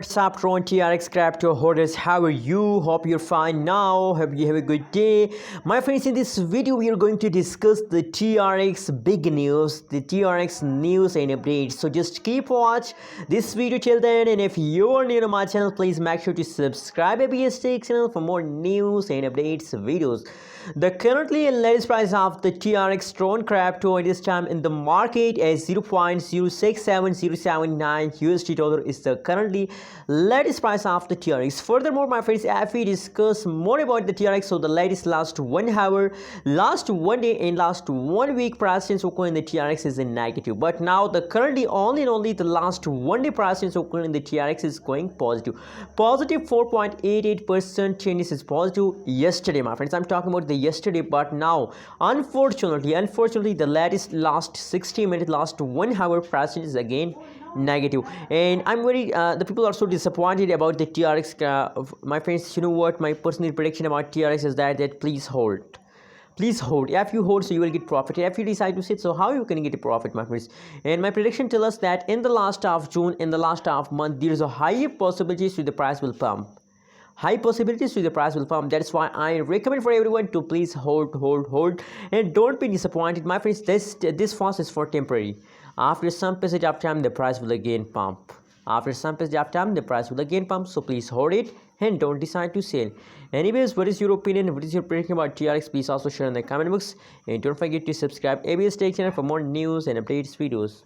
What's up, Tron TRX crypto holders? How are you? Hope you're fine now. Hope you have a good day. My friends, in this video, we are going to discuss the TRX big news, the TRX news and updates. So just keep watch this video till then. And if you're new to my channel, please make sure to subscribe to ABS channel for more news and updates videos. The currently latest price of the TRX Tron crypto at this time in the market is 0.067079 USD dollar is the currently latest price of the TRX. Furthermore, my friends, if we discuss more about the TRX, so the latest last 1 hour, last 1 day and last 1 week price change occurring in the TRX is in negative. But now the currently only the last 1 day price change occurring in the TRX is going positive. Positive 4.88% changes is positive yesterday, my friends. I'm talking about the yesterday, but now unfortunately the latest last 60 minutes, last 1 hour price change is again negative. And I'm very the people are so disappointed about the TRX. My friends, you know what, my personal prediction about TRX is that please hold. Please hold. If you hold, so you will get profit. If you decide to sit, so how you can get a profit, my friends? And my prediction tells us that in the last half June, in the last half month, there is a high possibility so the price will pump. High possibilities to the price will pump. That's why I recommend for everyone to please hold, and don't be disappointed, my friends. This fast is for temporary. After some passage of time, the price will again pump. After some passage of time, the price will again pump. So please hold it and don't decide to sell. Anyways, what is your opinion? What is your prediction about TRX? Please also share in the comment box, and don't forget to subscribe ABS Tech channel for more news and updates videos.